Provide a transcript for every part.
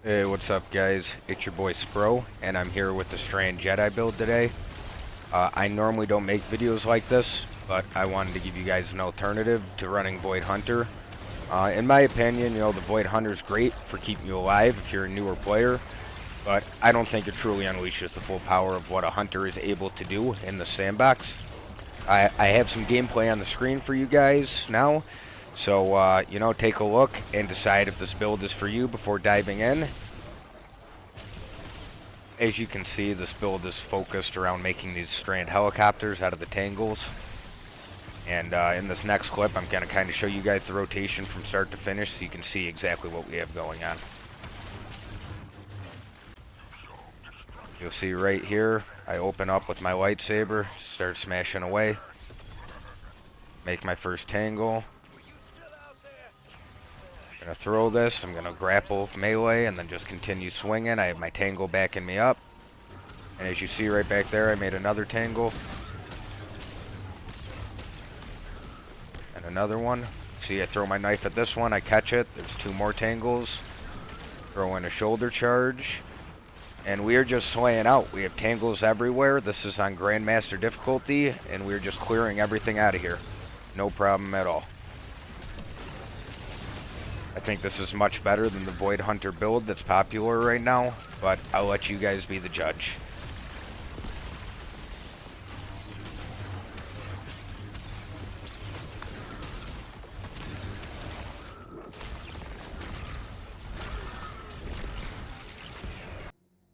Hey, what's up guys? It's your boy Spro, and I'm here with the Strand Jedi build today. I normally don't make videos like this, but I wanted to give you guys an alternative to running Void Hunter. In my opinion, the Void Hunter is great for keeping you alive if you're a newer player, but I don't think it truly unleashes the full power of what a Hunter is able to do in the sandbox. I have some gameplay on the screen for you guys now, so take a look and decide if this build is for you before diving in. As you can see, this build is focused around making these Strand helicopters out of the tangles. And in this next clip, I'm going to kind of show you guys the rotation from start to finish so you can see exactly what we have going on. You'll see right here, I open up with my lightsaber, start smashing away, make my first tangle. I'm going to throw this, I'm going to grapple melee, and then just continue swinging. I have my tangle backing me up. And as you see right back there, I made another tangle. And another one. See, I throw my knife at this one, I catch it. There's two more tangles. Throw in a shoulder charge. And we are just slaying out. We have tangles everywhere. This is on Grandmaster difficulty, and we're just clearing everything out of here. No problem at all. I think this is much better than the Void Hunter build that's popular right now, but I'll let you guys be the judge.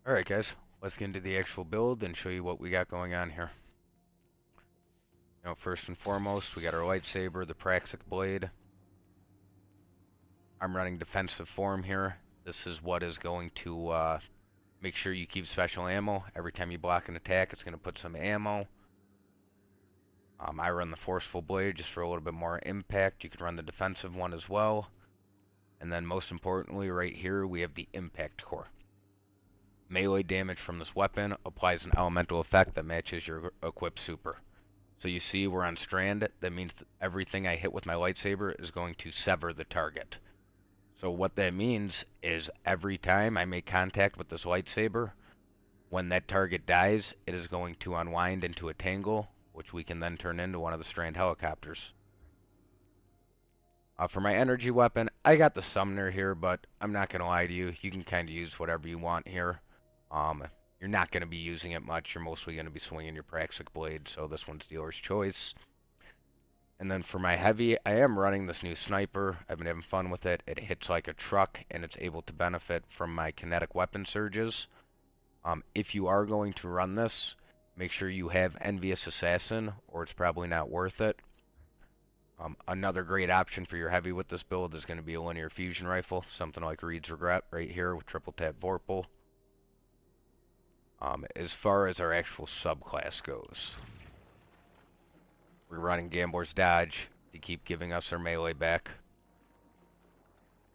Alright guys, let's get into the actual build and show you what we got going on here. First and foremost, we got our lightsaber, the Praxic Blade. I'm running defensive form here. This is what is going to make sure you keep special ammo. Every time you block an attack, it's going to put some ammo. I run the forceful blade just for a little bit more impact. You can run the defensive one as well. And then most importantly, right here, we have the impact core. Melee damage from this weapon applies an elemental effect that matches your equipped super. So you see we're on Strand. That means that everything I hit with my lightsaber is going to sever the target. So what that means is every time I make contact with this lightsaber, when that target dies, it is going to unwind into a tangle, which we can then turn into one of the Strand helicopters. For my energy weapon, I got the summoner here, but I'm not going to lie to you. You can kind of use whatever you want here. You're not going to be using it much. You're mostly going to be swinging your Praxic Blade, so this one's dealer's choice. And then for my heavy, I am running this new sniper. I've been having fun with it. It hits like a truck, and it's able to benefit from my kinetic weapon surges. If you are going to run this, make sure you have Envious Assassin, or it's probably not worth it. Another great option for your heavy with this build is going to be a linear fusion rifle, something like Reed's Regret right here with triple tap Vorpal. As far as our actual subclass goes, we're running Gambler's Dodge to keep giving us our melee back.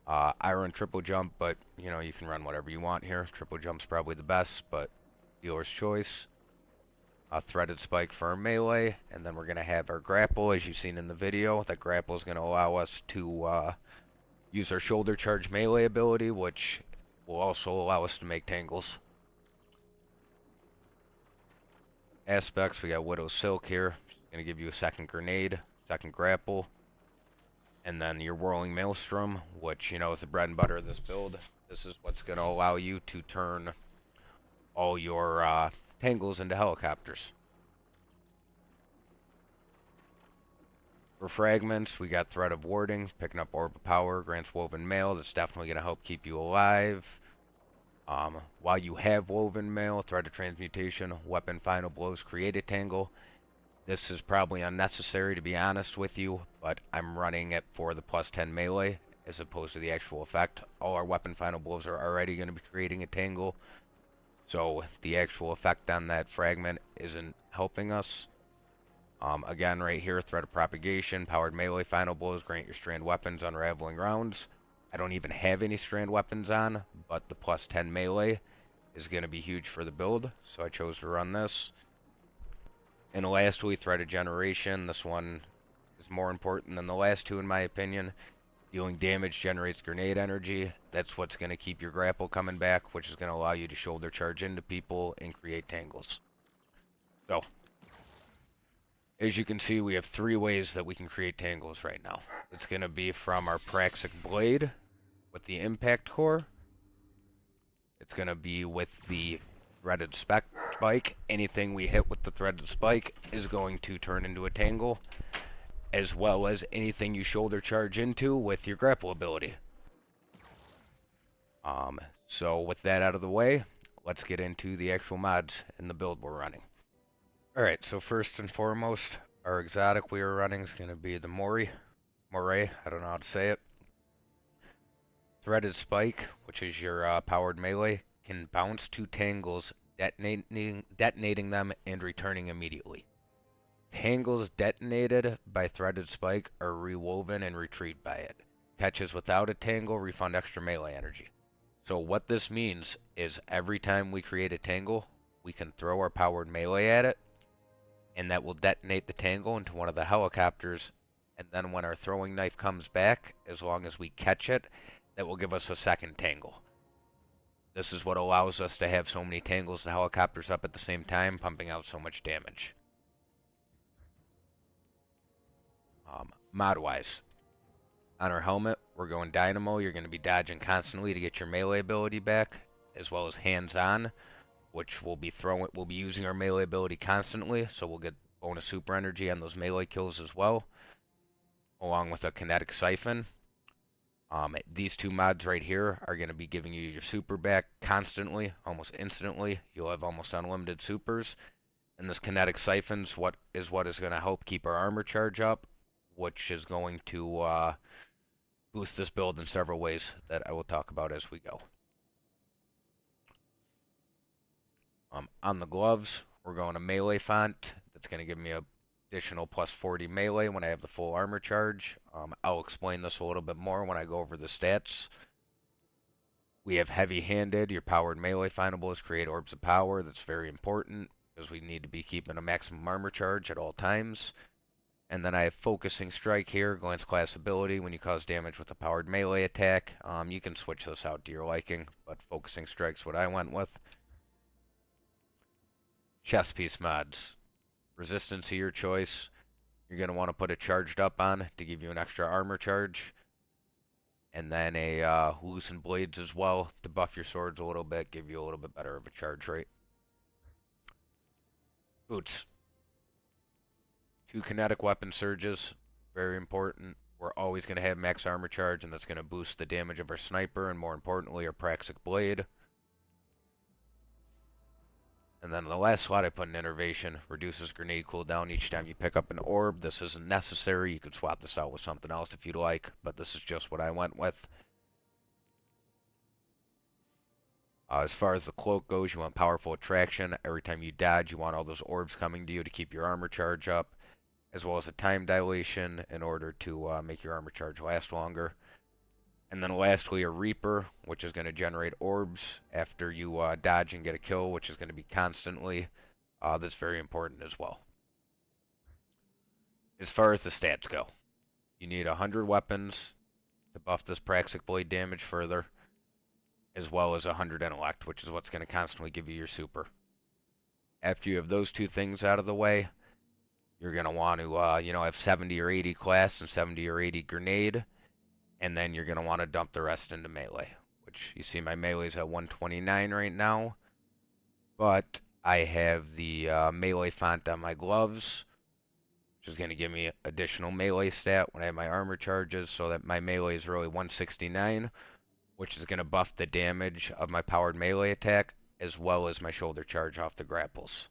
I run triple jump, but you can run whatever you want here. Triple jump's probably the best, but dealer's choice. Threaded spike for our melee, and then we're going to have our grapple, as you've seen in the video. That grapple is going to allow us to use our shoulder charge melee ability, which will also allow us to make tangles. Aspects, we got Widow Silk here. Going to give you a second grenade, second grapple, and then your Whirling Maelstrom, which, is the bread and butter of this build. This is what's going to allow you to turn all your tangles into helicopters. For fragments, we got Thread of Warding, picking up Orb of Power, grants Woven Mail. That's definitely going to help keep you alive. While you have Woven Mail, Thread of Transmutation, Weapon Final Blows, create a tangle. This is probably unnecessary, to be honest with you, but I'm running it for the plus 10 melee as opposed to the actual effect. All our weapon final blows are already going to be creating a tangle, so the actual effect on that fragment isn't helping us. Again, right here, Thread of Propagation, powered melee final blows, grant your strand weapons unraveling rounds. I don't even have any strand weapons on, but the plus 10 melee is going to be huge for the build, so I chose to run this. And lastly, Thread of Generation. This one is more important than the last two in my opinion. Dealing damage generates grenade energy. That's what's going to keep your grapple coming back, which is going to allow you to shoulder charge into people and create tangles. So, as you can see, we have 3 ways that we can create tangles right now. It's going to be from our Praxic Blade with the impact core. It's going to be with the threaded spike. Anything we hit with the threaded spike is going to turn into a tangle, as well as anything you shoulder charge into with your grapple ability. So with that out of the way, let's get into the actual mods and the build we're running. Alright, so first and foremost, our exotic we are running is going to be the Moray, I don't know how to say it. Threaded Spike, which is your powered melee, can bounce 2 tangles, detonating them and returning immediately. Tangles detonated by Threaded Spike are rewoven and retrieved by it. Catches without a tangle refund extra melee energy. So what this means is every time we create a tangle, we can throw our powered melee at it, and that will detonate the tangle into one of the helicopters, and then when our throwing knife comes back, as long as we catch it, that will give us a second tangle. This is what allows us to have so many tangles and helicopters up at the same time, pumping out so much damage. Mod-wise, on our helmet, we're going Dynamo. You're going to be dodging constantly to get your melee ability back, as well as hands-on, which we'll be using our melee ability constantly, so we'll get bonus super energy on those melee kills as well, along with a kinetic siphon. These 2 mods right here are going to be giving you your super back constantly, almost instantly. You'll have almost unlimited supers. And this kinetic siphon's what is going to help keep our armor charge up, which is going to boost this build in several ways that I will talk about as we go. On the gloves, we're going to melee font. That's going to give me a additional plus 40 melee when I have the full armor charge. I'll explain this a little bit more when I go over the stats. We have heavy-handed. Your powered melee findables create orbs of power. That's very important because we need to be keeping a maximum armor charge at all times. And then I have focusing strike here, glance class ability. When you cause damage with a powered melee attack, you can switch this out to your liking, but focusing strike's what I went with. Chest piece mods. Resistance to your choice. You're going to want to put it charged up on to give you an extra armor charge. And then a loosened blades as well to buff your swords a little bit, give you a little bit better of a charge rate. Boots. 2 kinetic weapon surges, very important. We're always going to have max armor charge, and that's going to boost the damage of our sniper, and more importantly, our Praxic Blade. And then the last slot I put in Innervation, reduces grenade cooldown each time you pick up an orb. This isn't necessary, you could swap this out with something else if you'd like, but this is just what I went with. As far as the cloak goes, you want powerful attraction. Every time you dodge, you want all those orbs coming to you to keep your armor charge up, as well as a time dilation in order to make your armor charge last longer. And then lastly, a Reaper, which is going to generate orbs after you dodge and get a kill, which is going to be constantly. That's very important as well. As far as the stats go, you need 100 weapons to buff this Praxic Blade damage further, as well as 100 intellect, which is what's going to constantly give you your super. After you have those 2 things out of the way, you're going to want to, have 70 or 80 class and 70 or 80 grenade, and then you're going to want to dump the rest into melee, which you see my melee's at 129 right now, but I have the melee font on my gloves, which is going to give me additional melee stat when I have my armor charges, so that my melee is really 169, which is going to buff the damage of my powered melee attack, as well as my shoulder charge off the grapples.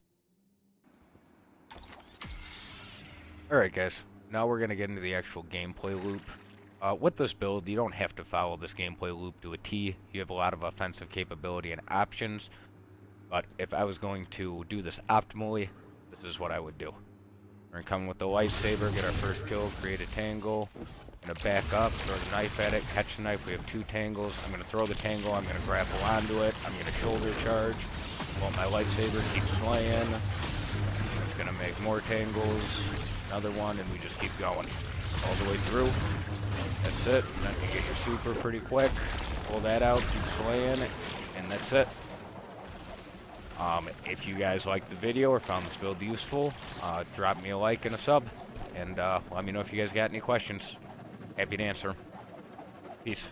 Alright guys, now we're going to get into the actual gameplay loop. With this build, you don't have to follow this gameplay loop to a T. You have a lot of offensive capability and options, but if I was going to do this optimally, this is what I would do. We're going to come with the lightsaber, get our first kill, create a tangle, I'm going to back up, throw the knife at it, catch the knife, we have 2 tangles, I'm going to throw the tangle, I'm going to grapple onto it, I'm going to shoulder charge, while my lightsaber keeps slaying, it's going to make more tangles, another one, and we just keep going all the way through. That's it. Then you get your super pretty quick. Pull that out, keep slaying, and that's it. If you guys liked the video or found this build useful, drop me a like and a sub, and let me know if you guys got any questions. Happy to answer 'em. Peace.